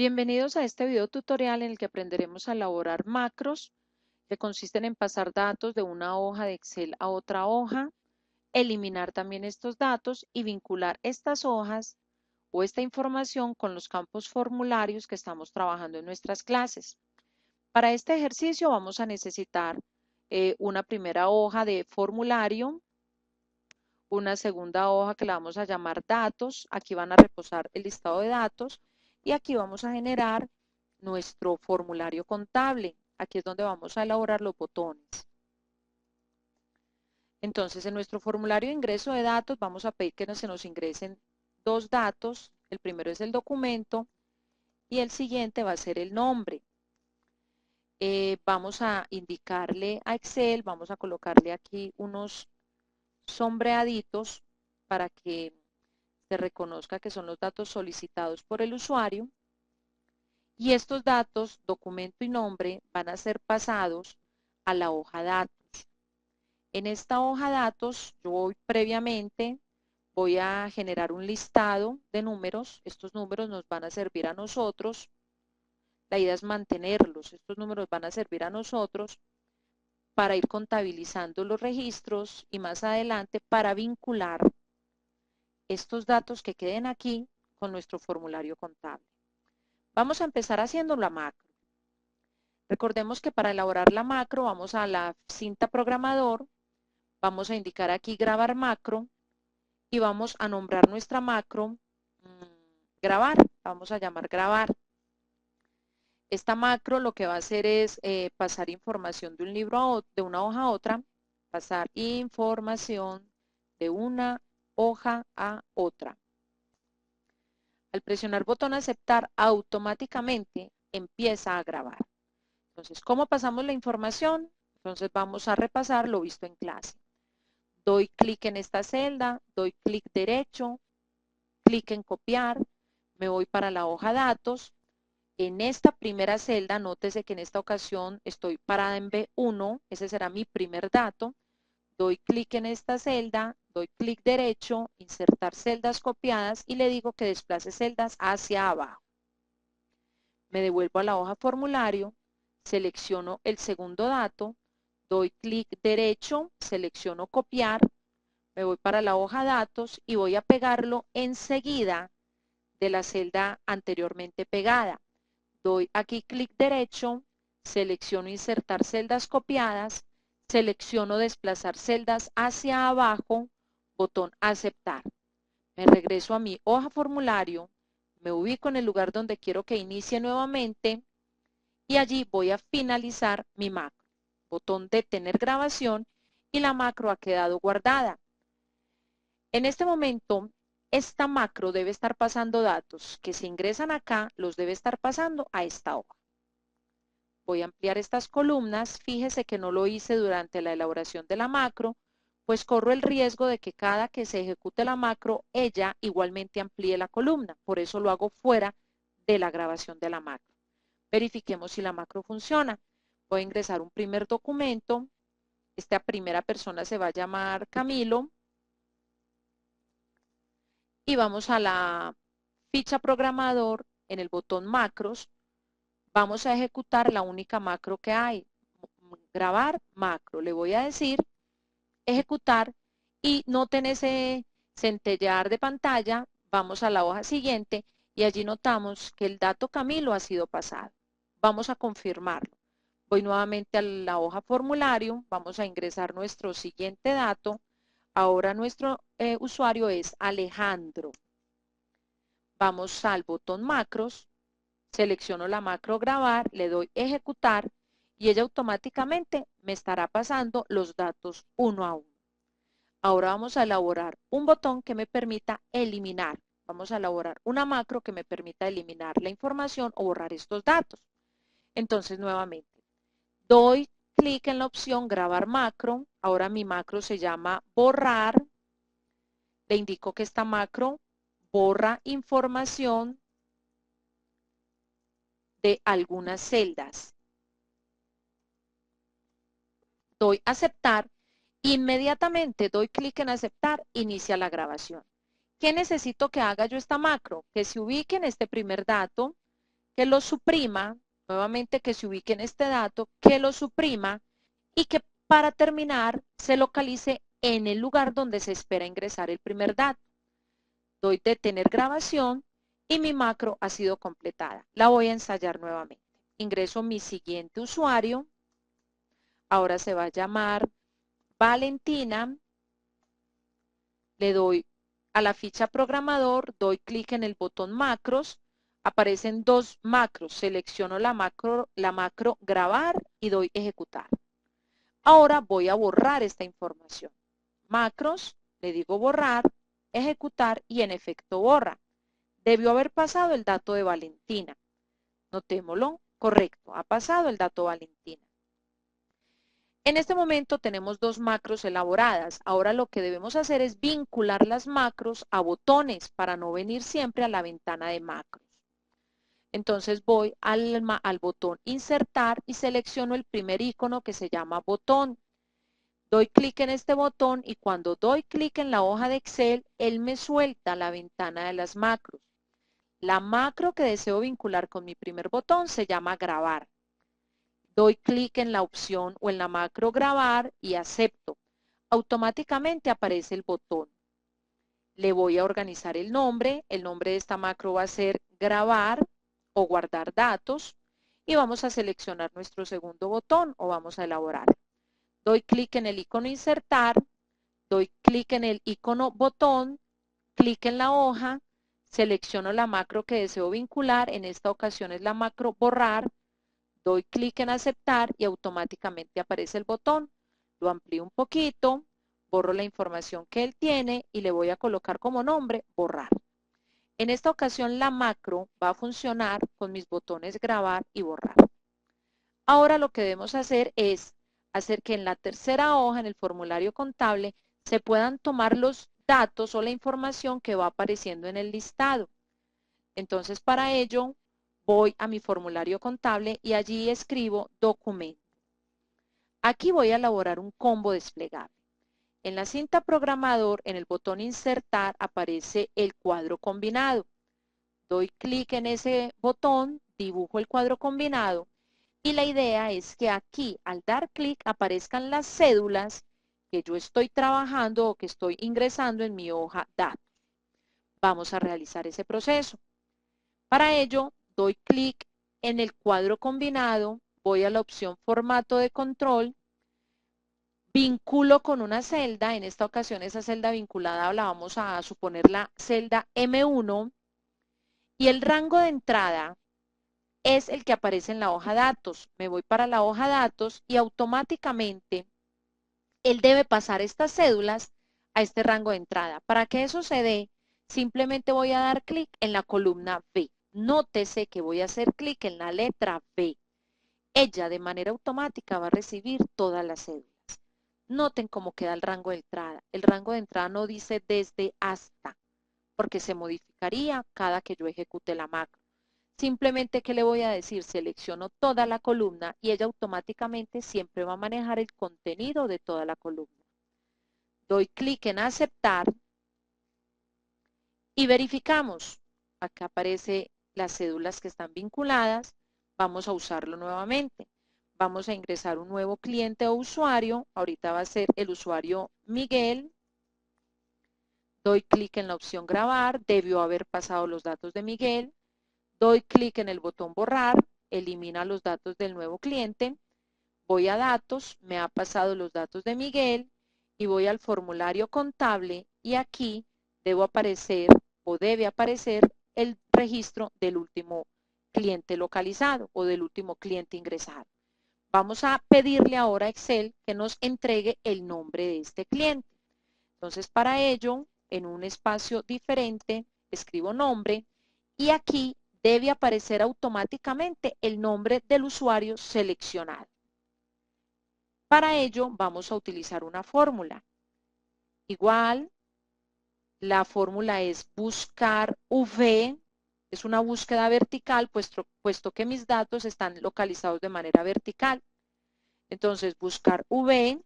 Bienvenidos a este video tutorial en el que aprenderemos a elaborar macros que consisten en pasar datos de una hoja de Excel a otra hoja, eliminar también estos datos y vincular estas hojas o esta información con los campos formularios que estamos trabajando en nuestras clases. Para este ejercicio vamos a necesitar una primera hoja de formulario, una segunda hoja que la vamos a llamar datos. Aquí van a reposar el listado de datos y aquí vamos a generar nuestro formulario contable. Aquí es donde vamos a elaborar los botones. Entonces, en nuestro formulario de ingreso de datos vamos a pedir que se nos ingresen dos datos. El primero es el documento y el siguiente va a ser el nombre. Vamos a indicarle a Excel, vamos a colocarle aquí unos sombreaditos para que se reconozca que son los datos solicitados por el usuario. Y estos datos, documento y nombre, van a ser pasados a la hoja datos. En esta hoja datos, yo previamente voy a generar un listado de números. Estos números nos van a servir a nosotros. La idea es mantenerlos. Estos números van a servir a nosotros para ir contabilizando los registros y más adelante para vincular estos datos que queden aquí con nuestro formulario contable. Vamos a empezar haciendo la macro. Recordemos que para elaborar la macro vamos a la cinta programador, vamos a indicar aquí grabar macro y vamos a nombrar nuestra macro grabar, vamos a llamar grabar. Esta macro lo que va a hacer es pasar información de un libro de una hoja a otra, pasar información de una hoja a otra. Al presionar botón aceptar, automáticamente empieza a grabar. Entonces, ¿cómo pasamos la información? Entonces vamos a repasar lo visto en clase. Doy clic en esta celda, doy clic derecho, clic en copiar, me voy para la hoja datos. En esta primera celda, nótese que en esta ocasión estoy parada en B1, ese será mi primer dato. Doy clic en esta celda, doy clic derecho, insertar celdas copiadas y le digo que desplace celdas hacia abajo. Me devuelvo a la hoja formulario, selecciono el segundo dato, doy clic derecho, selecciono copiar, me voy para la hoja datos y voy a pegarlo enseguida de la celda anteriormente pegada. Doy aquí clic derecho, selecciono insertar celdas copiadas, selecciono desplazar celdas hacia abajo, botón aceptar. Me regreso a mi hoja formulario, me ubico en el lugar donde quiero que inicie nuevamente y allí voy a finalizar mi macro. Botón detener grabación y la macro ha quedado guardada. En este momento, esta macro debe estar pasando datos que se ingresan acá, los debe estar pasando a esta hoja. Voy a ampliar estas columnas. Fíjese que no lo hice durante la elaboración de la macro, pues corro el riesgo de que cada que se ejecute la macro, ella igualmente amplíe la columna. Por eso lo hago fuera de la grabación de la macro. Verifiquemos si la macro funciona. Voy a ingresar un primer documento. Esta primera persona se va a llamar Camilo. Y vamos a la ficha programador en el botón macros. Vamos a ejecutar la única macro que hay. Grabar macro. Le voy a decir ejecutar y noten ese centellear de pantalla. Vamos a la hoja siguiente y allí notamos que el dato Camilo ha sido pasado. Vamos a confirmarlo. Voy nuevamente a la hoja formulario, vamos a ingresar nuestro siguiente dato. Ahora nuestro usuario es Alejandro. Vamos al botón macros, selecciono la macro grabar, le doy ejecutar y ella automáticamente me estará pasando los datos uno a uno. Ahora vamos a elaborar un botón que me permita eliminar. Vamos a elaborar una macro que me permita eliminar la información o borrar estos datos. Entonces, nuevamente, doy clic en la opción grabar macro. Ahora mi macro se llama borrar. Le indico que esta macro borra información de algunas celdas. Doy aceptar. Inmediatamente doy clic en aceptar, inicia la grabación. ¿Qué necesito que haga yo esta macro? Que se ubique en este primer dato, que lo suprima, nuevamente que se ubique en este dato, que lo suprima y que para terminar se localice en el lugar donde se espera ingresar el primer dato. Doy detener grabación y mi macro ha sido completada. La voy a ensayar nuevamente. Ingreso mi siguiente usuario. Ahora se va a llamar Valentina. Le doy a la ficha programador, doy clic en el botón macros. Aparecen dos macros. Selecciono la macro grabar y doy ejecutar. Ahora voy a borrar esta información. Macros, le digo borrar, ejecutar y en efecto borra. Debió haber pasado el dato de Valentina. Notémoslo, correcto, ha pasado el dato Valentina. En este momento tenemos dos macros elaboradas. Ahora lo que debemos hacer es vincular las macros a botones para no venir siempre a la ventana de macros. Entonces voy al botón insertar y selecciono el primer icono que se llama botón. Doy clic en este botón y cuando doy clic en la hoja de Excel, él me suelta la ventana de las macros. La macro que deseo vincular con mi primer botón se llama grabar. Doy clic en la opción o en la macro grabar y acepto. Automáticamente aparece el botón. Le voy a organizar el nombre de esta macro va a ser grabar o guardar datos y vamos a seleccionar nuestro segundo botón o vamos a elaborar. Doy clic en el icono insertar, doy clic en el icono botón, clic en la hoja, selecciono la macro que deseo vincular, en esta ocasión es la macro borrar, doy clic en aceptar y automáticamente aparece el botón. Lo amplío un poquito, borro la información que él tiene y le voy a colocar como nombre borrar. En esta ocasión la macro va a funcionar con mis botones grabar y borrar. Ahora lo que debemos hacer es hacer que en la tercera hoja, en el formulario contable, se puedan tomar los datos o la información que va apareciendo en el listado. Entonces, para ello, voy a mi formulario contable y allí escribo documento. Aquí voy a elaborar un combo desplegable. En la cinta programador, en el botón insertar, aparece el cuadro combinado. Doy clic en ese botón, dibujo el cuadro combinado y la idea es que aquí, al dar clic, aparezcan las cédulas que yo estoy trabajando o que estoy ingresando en mi hoja datos. Vamos a realizar ese proceso. Para ello, doy clic en el cuadro combinado, voy a la opción formato de control, vinculo con una celda, en esta ocasión esa celda vinculada la vamos a suponer la celda M1 y el rango de entrada es el que aparece en la hoja datos. Me voy para la hoja datos y automáticamente él debe pasar estas cédulas a este rango de entrada. Para que eso se dé, simplemente voy a dar clic en la columna B. Nótese que voy a hacer clic en la letra B. Ella de manera automática va a recibir todas las cédulas. Noten cómo queda el rango de entrada. El rango de entrada no dice desde hasta, porque se modificaría cada que yo ejecute la macro. Simplemente, ¿qué le voy a decir? Selecciono toda la columna y ella automáticamente siempre va a manejar el contenido de toda la columna. Doy clic en aceptar y verificamos. Acá aparecen las cédulas que están vinculadas. Vamos a usarlo nuevamente. Vamos a ingresar un nuevo cliente o usuario. Ahorita va a ser el usuario Miguel. Doy clic en la opción grabar. Debió haber pasado los datos de Miguel. Doy clic en el botón borrar, elimina los datos del nuevo cliente, voy a datos, me ha pasado los datos de Miguel y voy al formulario contable y aquí debo aparecer o debe aparecer el registro del último cliente localizado o del último cliente ingresado. Vamos a pedirle ahora a Excel que nos entregue el nombre de este cliente. Entonces, para ello, en un espacio diferente, escribo nombre y aquí debe aparecer automáticamente el nombre del usuario seleccionado. Para ello vamos a utilizar una fórmula. Igual, la fórmula es buscar V, es una búsqueda vertical, puesto que mis datos están localizados de manera vertical. Entonces, buscar V,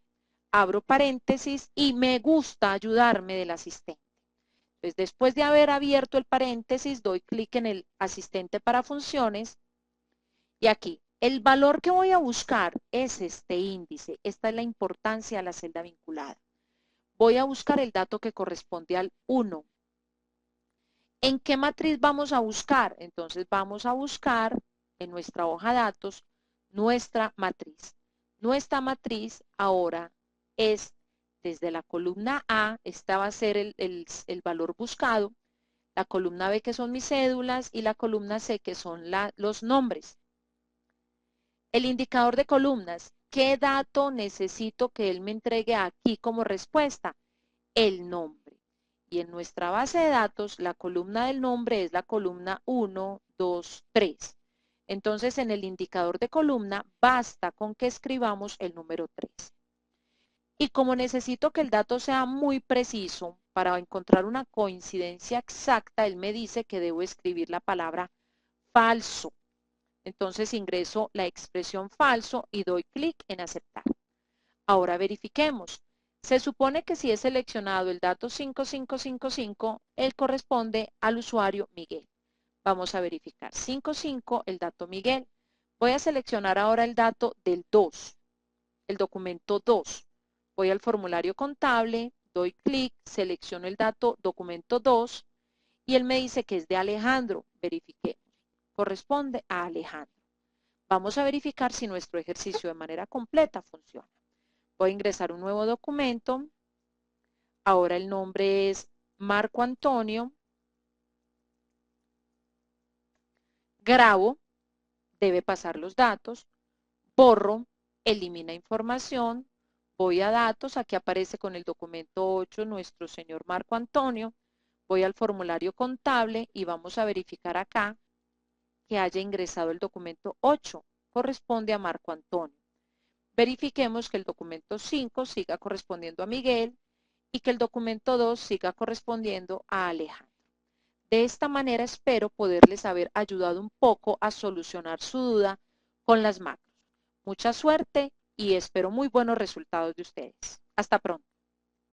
abro paréntesis y me gusta ayudarme del asistente. Entonces, después de haber abierto el paréntesis, doy clic en el asistente para funciones y aquí, el valor que voy a buscar es este índice. Esta es la importancia de la celda vinculada. Voy a buscar el dato que corresponde al 1. ¿En qué matriz vamos a buscar? Entonces vamos a buscar en nuestra hoja de datos nuestra matriz. Nuestra matriz ahora es desde la columna A, esta va a ser el valor buscado, la columna B que son mis cédulas y la columna C que son los nombres. El indicador de columnas, ¿qué dato necesito que él me entregue aquí como respuesta? El nombre. Y en nuestra base de datos, la columna del nombre es la columna 1, 2, 3. Entonces, en el indicador de columna, basta con que escribamos el número 3. Y como necesito que el dato sea muy preciso, para encontrar una coincidencia exacta, él me dice que debo escribir la palabra falso. Entonces ingreso la expresión falso y doy clic en aceptar. Ahora verifiquemos. Se supone que si he seleccionado el dato 5555, él corresponde al usuario Miguel. Vamos a verificar. 55, el dato Miguel. Voy a seleccionar ahora el dato del 2, el documento 2. Voy al formulario contable, doy clic, selecciono el dato documento 2 y él me dice que es de Alejandro. Verifiquemos. Corresponde a Alejandro. Vamos a verificar si nuestro ejercicio de manera completa funciona. Voy a ingresar un nuevo documento. Ahora el nombre es Marco Antonio. Grabo, debe pasar los datos. Borro, elimina información. Voy a datos, aquí aparece con el documento 8 nuestro señor Marco Antonio. Voy al formulario contable y vamos a verificar acá que haya ingresado el documento 8. Corresponde a Marco Antonio. Verifiquemos que el documento 5 siga correspondiendo a Miguel y que el documento 2 siga correspondiendo a Alejandro. De esta manera espero poderles haber ayudado un poco a solucionar su duda con las macros. Mucha suerte y espero muy buenos resultados de ustedes. Hasta pronto.